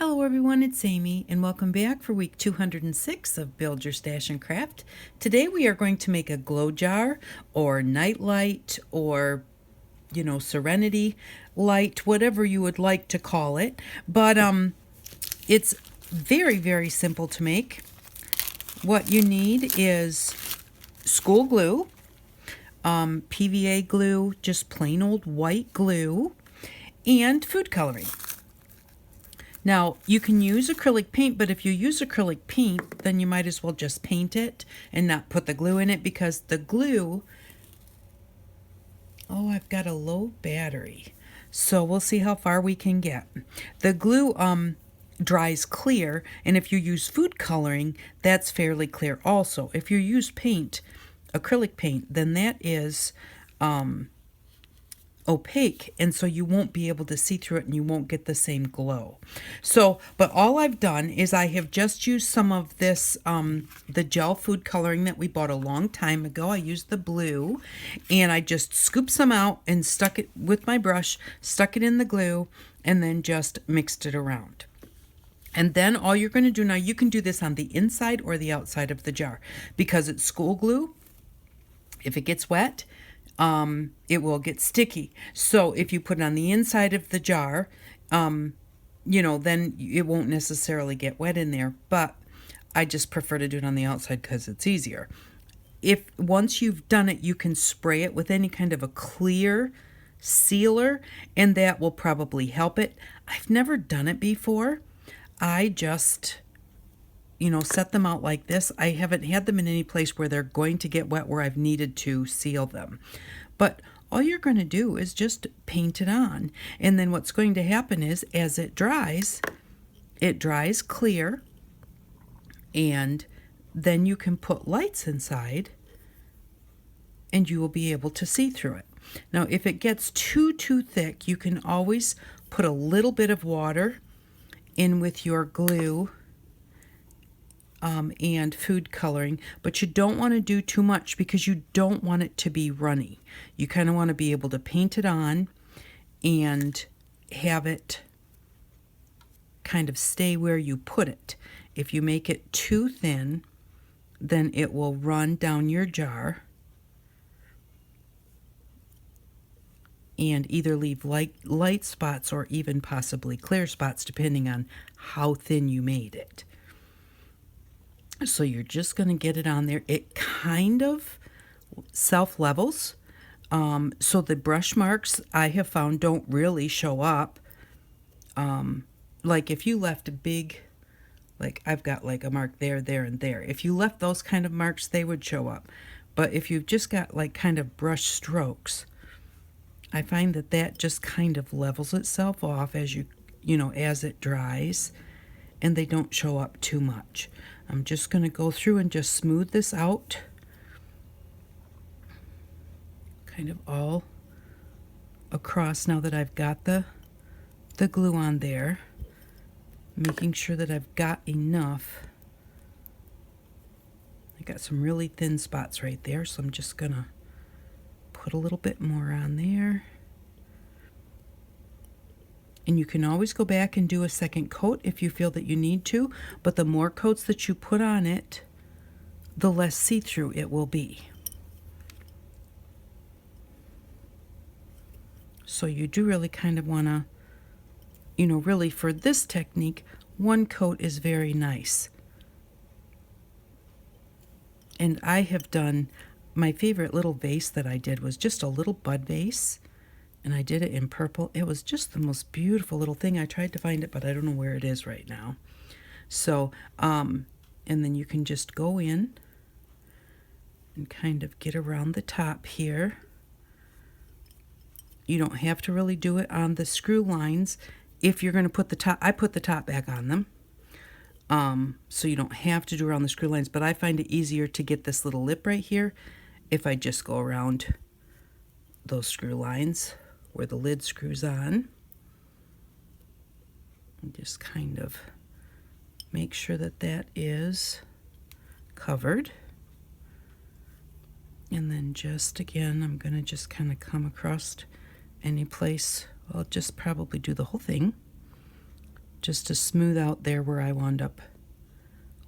Hello everyone, it's Amy and welcome back for week 206 of Build Your Stash and Craft. Today we are going to make a glow jar or night light or Serenity light, whatever you would like to call it. But it's very simple to make. What you need is school glue, PVA glue, just plain old white glue, and food coloring. Now, you can use acrylic paint, but if you use acrylic paint, then you might as well just paint it and not put the glue in it, because the glue... Oh, I've got a low battery, so we'll see how far we can get. The glue dries clear, and if you use food coloring, that's fairly clear also. If you use paint, acrylic paint, then that is opaque, and so you won't be able to see through it and you won't get the same glow. But all I've done is I have just used some of this the gel food coloring that we bought a long time ago. I used the blue and I just scooped some out and stuck it with my brush, stuck it in the glue, and then just mixed it around. And then all you're going to do now, you can do this on the inside or the outside of the jar, because it's school glue. If it gets wet, it will get sticky. So if you put it on the inside of the jar, then it won't necessarily get wet in there. But I just prefer to do it on the outside because it's easier. If once you've done it, you can spray it with any kind of a clear sealer, and that will probably help it. I've never done it before. I just set them out like this. I haven't had them in any place where they're going to get wet where I've needed to seal them. But all you're going to do is just paint it on. And then what's going to happen is, as it dries clear, and then you can put lights inside and you will be able to see through it. Now, if it gets too thick, you can always put a little bit of water in with your glue and food coloring, but you don't want to do too much because you don't want it to be runny. You kind of want to be able to paint it on and have it kind of stay where you put it. If you make it too thin, then it will run down your jar and either leave light spots or even possibly clear spots, depending on how thin you made it. So you're just going to get it on there. It kind of self-levels. So the brush marks, I have found, don't really show up. Like if you left a big, like I've got like a mark there, and there. If you left those kind of marks, they would show up. But if you've just got like kind of brush strokes, I find that just kind of levels itself off as as it dries, and they don't show up too much. I'm just going to go through and just smooth this out, kind of all across now that I've got the glue on there, making sure that I've got enough. I got some really thin spots right there, so I'm just going to put a little bit more on there. And you can always go back and do a second coat if you feel that you need to, but the more coats that you put on it, the less see-through it will be. So you do really kind of want to, really for this technique, one coat is very nice. And I have done, my favorite little vase that I did was just a little bud vase. And I did it in purple. It was just the most beautiful little thing. I tried to find it, but I don't know where it is right now. So, and then you can just go in and kind of get around the top here. You don't have to really do it on the screw lines. If you're going to put the top, I put the top back on them. So you don't have to do around the screw lines, but I find it easier to get this little lip right here if I just go around those screw lines where the lid screws on, and just kind of make sure that is covered. And then just again, I'm going to just kind of come across any place. I'll just probably do the whole thing just to smooth out there where I wound up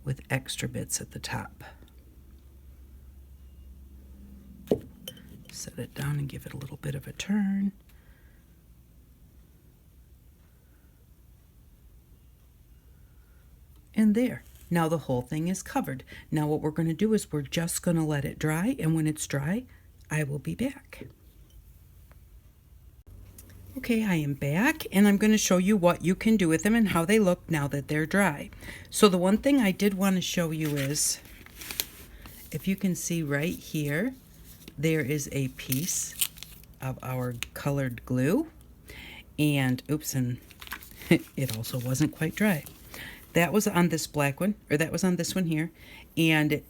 with extra bits at the top. Set it down and give it a little bit of a turn. And there. Now the whole thing is covered. Now what we're going to do is we're just going to let it dry, and when it's dry, I will be back. Okay, I am back, and I'm going to show you what you can do with them and how they look now that they're dry. So the one thing I did want to show you is, if you can see right here, there is a piece of our colored glue, and oops, and it also wasn't quite dry. That was on this black one, or that was on this one here, and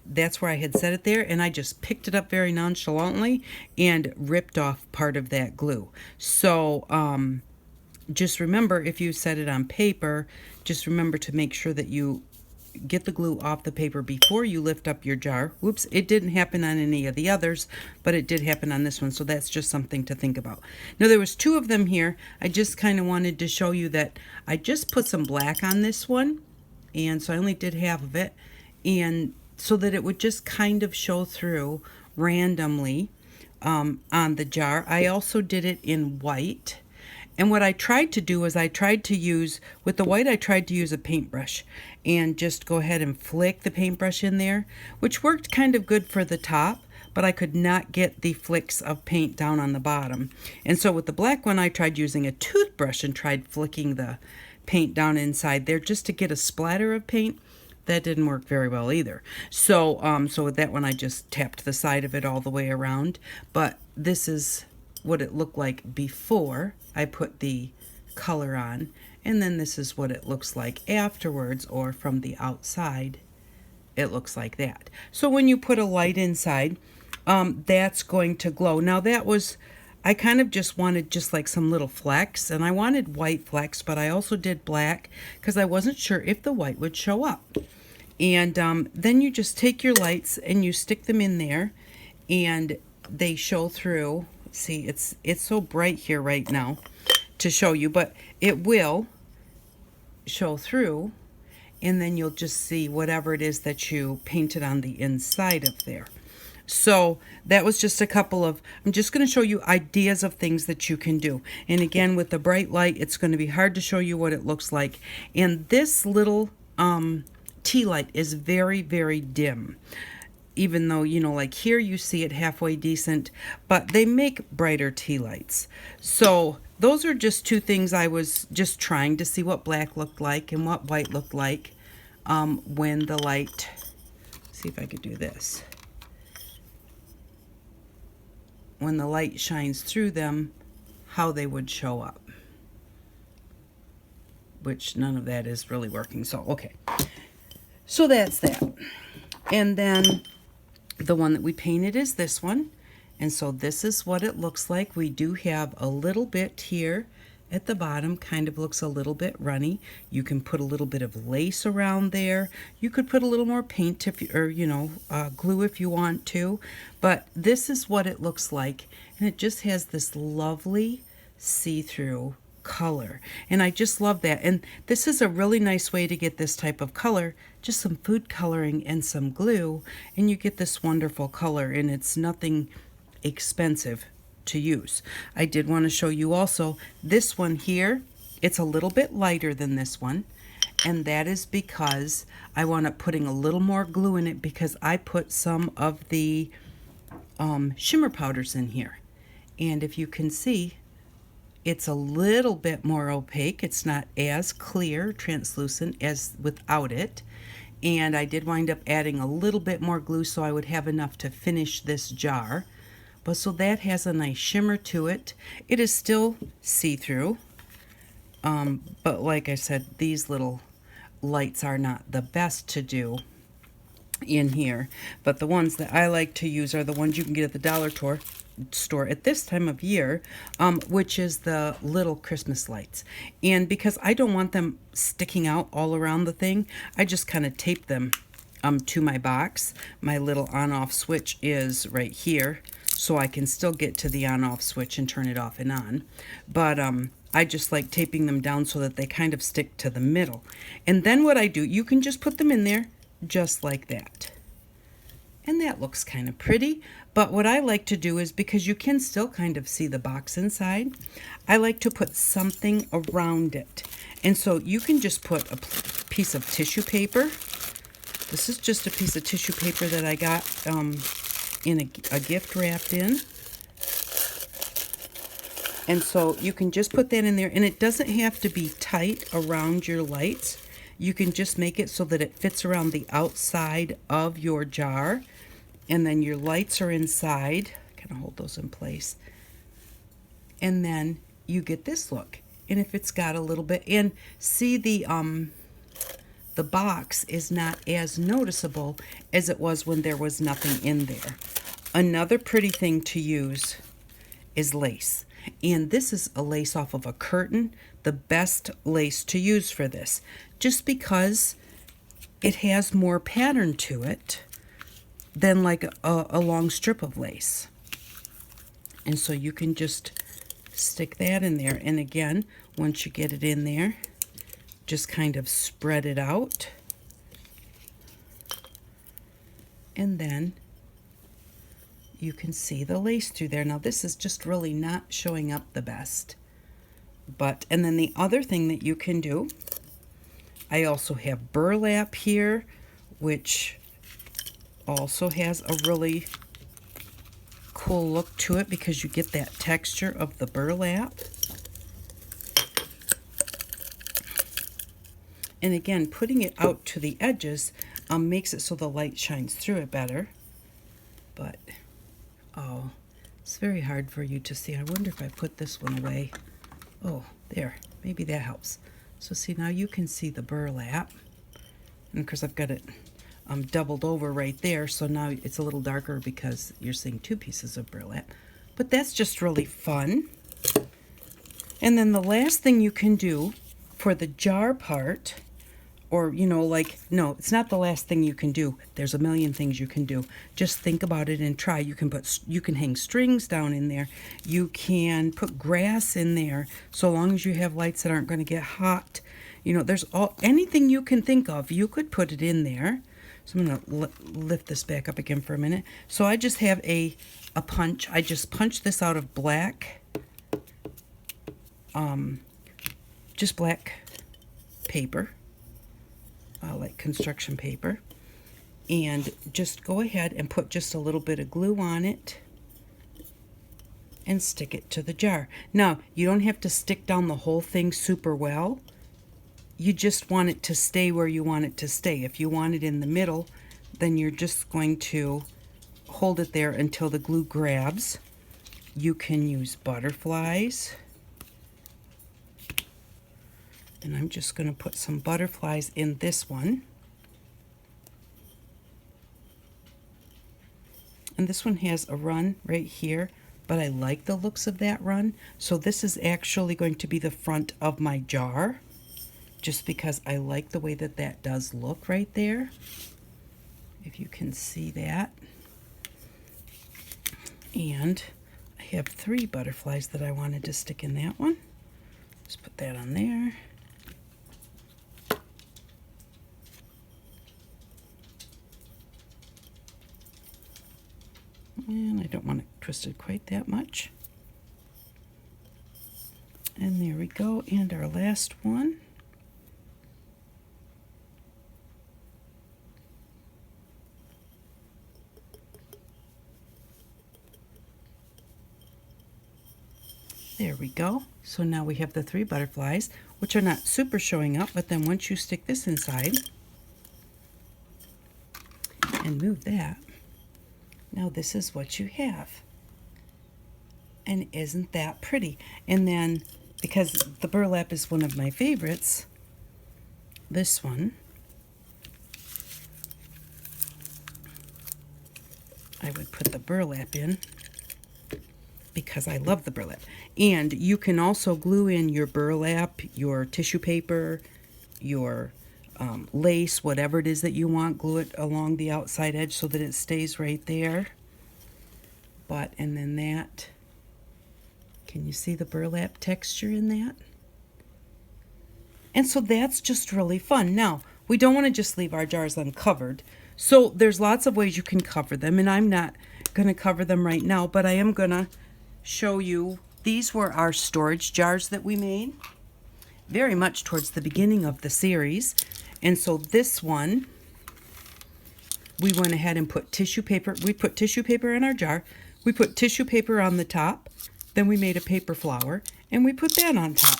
that's where I had set it there, and I just picked it up very nonchalantly and ripped off part of that glue. So just remember, if you set it on paper, just remember to make sure that you get the glue off the paper before you lift up your jar. Whoops, it didn't happen on any of the others, but it did happen on this one, so that's just something to think about. Now there was 2 of them here. I just kind of wanted to show you that I just put some black on this one, and so I only did half of it, and so that it would just kind of show through randomly on the jar. I also did it in white. And what I tried to do is I tried to use, with the white, I tried to use a paintbrush and just go ahead and flick the paintbrush in there, which worked kind of good for the top, but I could not get the flicks of paint down on the bottom. And so with the black one, I tried using a toothbrush and tried flicking the paint down inside there just to get a splatter of paint. That didn't work very well either. So, so with that one, I just tapped the side of it all the way around. But this is what it looked like before I put the color on, and then this is what it looks like afterwards, or from the outside it looks like that. So when you put a light inside, that's going to glow. Now that was, I kind of just wanted just like some little flecks, and I wanted white flecks, but I also did black because I wasn't sure if the white would show up. And then you just take your lights and you stick them in there, and they show through. See, it's so bright here right now to show you, but it will show through, and then you'll just see whatever it is that you painted on the inside of there. So that was just a couple of, I'm just going to show you ideas of things that you can do. And again, with the bright light, it's going to be hard to show you what it looks like. And this little tea light is very, very dim. Even though, you know, like here you see it halfway decent, but they make brighter tea lights. So those are just 2 things I was just trying to see what black looked like and what white looked like when the light, see if I could do this. When the light shines through them, how they would show up. Which none of that is really working, so okay. So that's that. And then the one that we painted is this one. And so this is what it looks like. We do have a little bit here at the bottom, kind of looks a little bit runny. You can put a little bit of lace around there. You could put a little more paint if you, or you know, glue if you want to. But this is what it looks like. And it just has this lovely see-through color, and I just love that. And this is a really nice way to get this type of color, just some food coloring and some glue, and you get this wonderful color, and it's nothing expensive to use. I did want to show you also this one here. It's a little bit lighter than this one, and that is because I wound up putting a little more glue in it because I put some of the shimmer powders in here. And if you can see, it's a little bit more opaque. It's not as clear, translucent as without it. And I did wind up adding a little bit more glue so I would have enough to finish this jar. But so that has a nice shimmer to it. It is still see-through. But like I said, these little lights are not the best to do in here. But the ones that I like to use are the ones you can get at the dollar store at this time of year, which is the little Christmas lights. And because I don't want them sticking out all around the thing, I just kind of tape them to my box. My little on-off switch is right here, so I can still get to the on-off switch and turn it off and on. But I just like taping them down so that they kind of stick to the middle. And then what I do, you can just put them in there just like that. And that looks kind of pretty. But what I like to do is, because you can still kind of see the box inside, I like to put something around it. And so you can just put a piece of tissue paper. This is just a piece of tissue paper that I got in a gift wrapped in. And so you can just put that in there, and it doesn't have to be tight around your lights. You can just make it so that it fits around the outside of your jar, and then your lights are inside. Kind of hold those in place. And then you get this look. And if it's got a little bit, and see the box is not as noticeable as it was when there was nothing in there. Another pretty thing to use is lace. And this is a lace off of a curtain, the best lace to use for this, just because it has more pattern to it than like a long strip of lace. And so you can just stick that in there. And again, once you get it in there, just kind of spread it out. And then you can see the lace through there. Now this is just really not showing up the best. And then the other thing that you can do, I also have burlap here, which also has a really cool look to it because you get that texture of the burlap. And again, putting it out to the edges makes it so the light shines through it better. But oh, it's very hard for you to see. I wonder if I put this one away. Oh, there. Maybe that helps. So see, now you can see the burlap. And of course I've got it doubled over right there, so now it's a little darker because you're seeing two pieces of burlap. But that's just really fun. And then the last thing you can do for the jar part, or, you know, like, no, it's not the last thing you can do. There's a million things you can do. Just think about it and try. You can hang strings down in there. You can put grass in there, so long as you have lights that aren't going to get hot. You know, there's anything you can think of, you could put it in there. So I'm going to lift this back up again for a minute. So I just have a punch. I just punched this out of black, just black paper. Like construction paper, and just go ahead and put just a little bit of glue on it and stick it to the jar. Now, you don't have to stick down the whole thing super well. You just want it to stay where you want it to stay. If you want it in the middle, then you're just going to hold it there until the glue grabs. You can use butterflies. And I'm just going to put some butterflies in this one. And this one has a run right here, but I like the looks of that run. So this is actually going to be the front of my jar, just because I like the way that that does look right there. If you can see that. And I have 3 butterflies that I wanted to stick in that one. Just put that on there. And I don't want it twisted quite that much. And there we go. And our last one. There we go. So now we have the 3 butterflies, which are not super showing up, but then once you stick this inside and move that, now this is what you have. And isn't that pretty? And then, because the burlap is one of my favorites, this one, I would put the burlap in because I love the burlap. And you can also glue in your burlap, your tissue paper, your lace, whatever it is that you want. Glue it along the outside edge so that it stays right there. And then that Can you see the burlap texture in that? And so that's just really fun. Now, we don't want to just leave our jars uncovered. So there's lots of ways you can cover them, and I'm not going to cover them right now, but I am going to show you. These were our storage jars that we made very much towards the beginning of the series. And so this one, we went ahead and put tissue paper. We put tissue paper in our jar. We put tissue paper on the top. Then we made a paper flower, and we put that on top.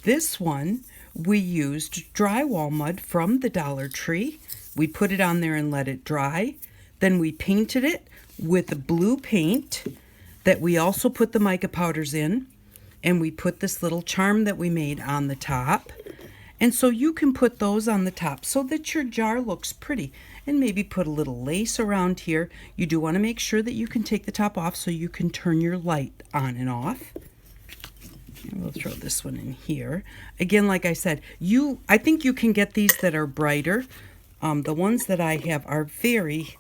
This one, we used drywall mud from the Dollar Tree. We put it on there and let it dry. Then we painted it with blue paint that we also put the mica powders in. And we put this little charm that we made on the top. And so you can put those on the top so that your jar looks pretty. And maybe put a little lace around here. You do want to make sure that you can take the top off so you can turn your light on and off. And we'll throw this one in here. Again, like I said, I think you can get these that are brighter. The ones that I have are very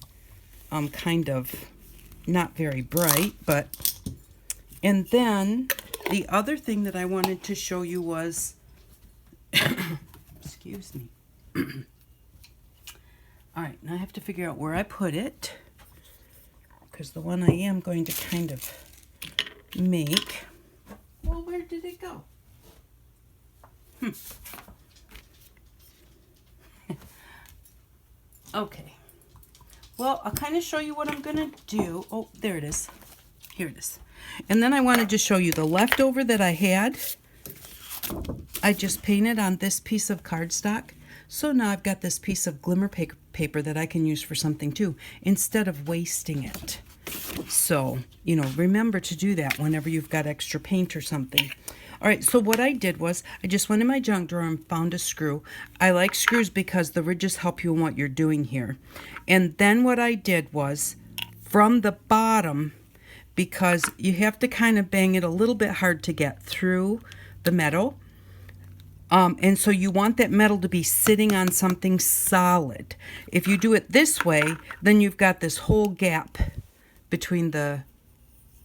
kind of not very bright, but and then the other thing that I wanted to show you was excuse me. All right, now I have to figure out where I put it, because the one I am going to kind of make, well, where did it go? Okay. Well, I'll kind of show you what I'm going to do. Oh, there it is. Here it is. And then I wanted to show you the leftover that I had. I just painted on this piece of cardstock. So now I've got this piece of glimmer paper that I can use for something too, instead of wasting it. So, you know, remember to do that whenever you've got extra paint or something. All right, so what I did was I just went in my junk drawer and found a screw. I like screws because the ridges help you in what you're doing here. And then what I did was from the bottom, because you have to kind of bang it a little bit hard to get through the metal. And so you want that metal to be sitting on something solid. If you do it this way, then you've got this whole gap between the,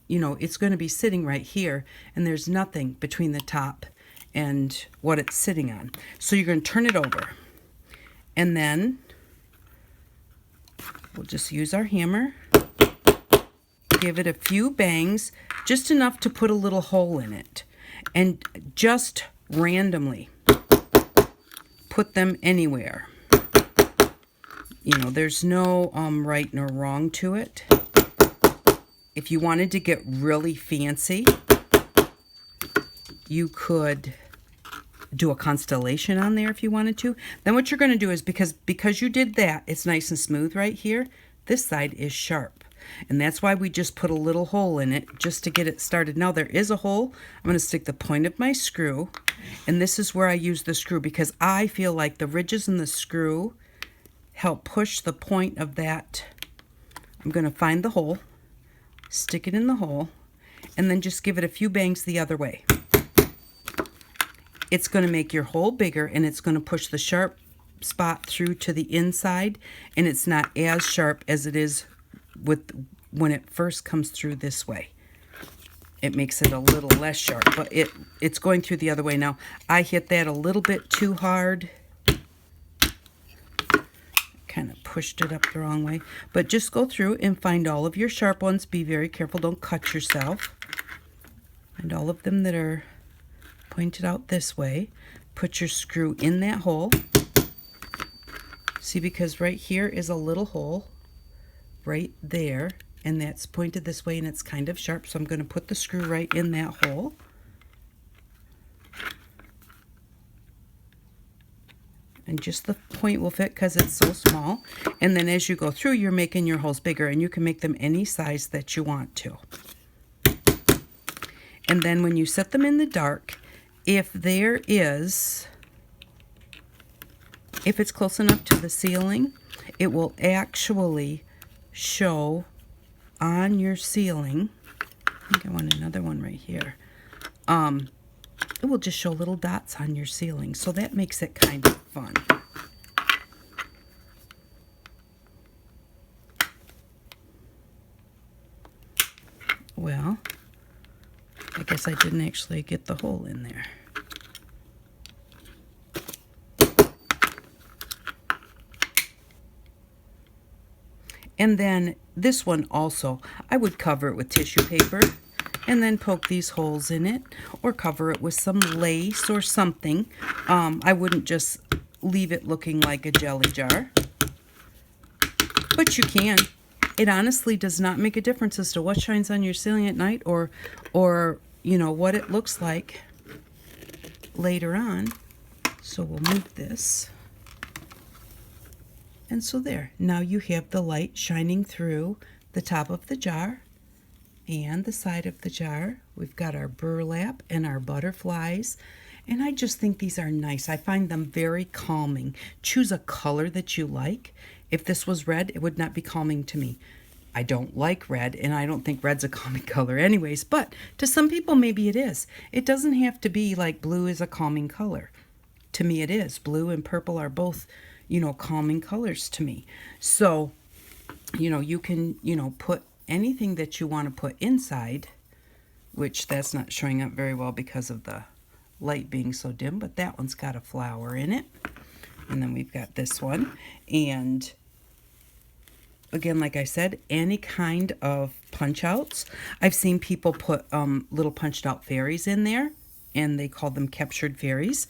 you know, it's going to be sitting right here, and there's nothing between the top and what it's sitting on. So you're going to turn it over. And then we'll just use our hammer. Give it a few bangs, just enough to put a little hole in it. And just randomly put them anywhere. You know, there's no right nor wrong to it. If you wanted to get really fancy, you could do a constellation on there if you wanted to. Then what you're going to do is, because you did that, it's nice and smooth right here. This side is sharp. And that's why we just put a little hole in it just to get it started. Now there is a hole. I'm going to stick the point of my screw. And this is where I use the screw, because I feel like the ridges in the screw help push the point of that. I'm going to find the hole, stick it in the hole, and then just give it a few bangs the other way. It's going to make your hole bigger, and it's going to push the sharp spot through to the inside, and it's not as sharp as it is when it first comes through this way. It makes it a little less sharp, but it's going through the other way. Now, I hit that a little bit too hard. Kind of pushed it up the wrong way. But just go through and find all of your sharp ones. Be very careful. Don't cut yourself. Find all of them that are pointed out this way. Put your screw in that hole. See, because right here is a little hole right there, and that's pointed this way, and it's kind of sharp, so I'm going to put the screw right in that hole. And just the point will fit because it's so small. And then as you go through, you're making your holes bigger, and you can make them any size that you want to. And then when you set them in the dark, if it's close enough to the ceiling, it will actually show on your ceiling. I think I want another one right here. It will just show little dots on your ceiling, so that makes it kind of fun. Well, guess I didn't actually get the hole in there. And then this one also, I would cover it with tissue paper and then poke these holes in it, or cover it with some lace or something. I wouldn't just leave it looking like a jelly jar, but you can. It honestly does not make a difference as to what shines on your ceiling at night, or you know, what it looks like later on. So we'll move this. And so there, now you have the light shining through the top of the jar and the side of the jar. We've got our burlap and our butterflies, and I just think these are nice. I find them very calming. Choose a color that you like. If this was red, it would not be calming to me. I don't like red, and I don't think red's a calming color anyways, but to some people maybe it is. It doesn't have to be like blue is a calming color. To me it is. Blue and purple are both, you know, calming colors to me. So, you know, you can, you know, put anything that you want to put inside, which that's not showing up very well because of the light being so dim, but that one's got a flower in it. And then we've got this one. And again, like I said, any kind of punch outs. I've seen people put little punched out fairies in there, and they call them captured fairies.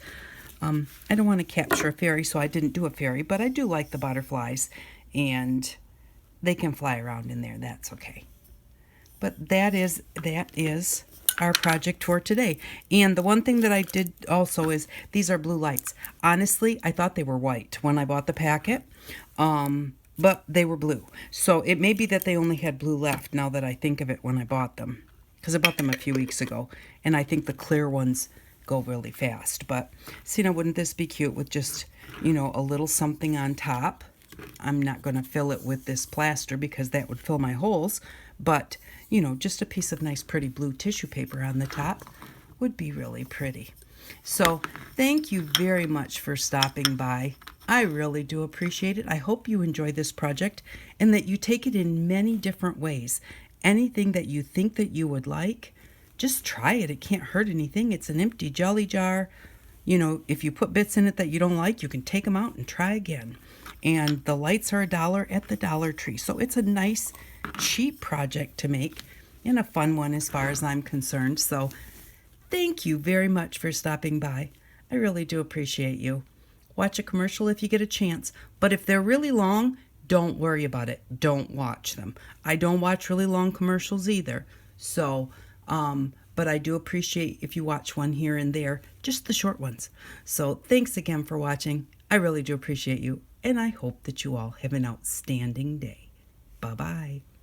I don't want to capture a fairy, so I didn't do a fairy, but I do like the butterflies, and they can fly around in there. That's okay. But that is our project for today. And the one thing that I did also is these are blue lights. Honestly, I thought they were white when I bought the packet, but they were blue. So it may be that they only had blue left now that I think of it when I bought them, because I bought them a few weeks ago, and I think the clear ones go really fast. But see, now wouldn't this be cute with just, you know, a little something on top? I'm not going to fill it with this plaster because that would fill my holes, but you know, just a piece of nice pretty blue tissue paper on the top would be really pretty. So thank you very much for stopping by. I really do appreciate it. I hope you enjoy this project and that you take it in many different ways. Anything that you think that you would like, just try it. It can't hurt anything. It's an empty jelly jar. You know, if you put bits in it that you don't like, you can take them out and try again. And the lights are $1 at the Dollar Tree. So it's a nice, cheap project to make, and a fun one as far as I'm concerned. So thank you very much for stopping by. I really do appreciate you. Watch a commercial if you get a chance. But if they're really long, don't worry about it. Don't watch them. I don't watch really long commercials either. So, but I do appreciate if you watch one here and there, just the short ones. So thanks again for watching. I really do appreciate you, and I hope that you all have an outstanding day. Bye-bye.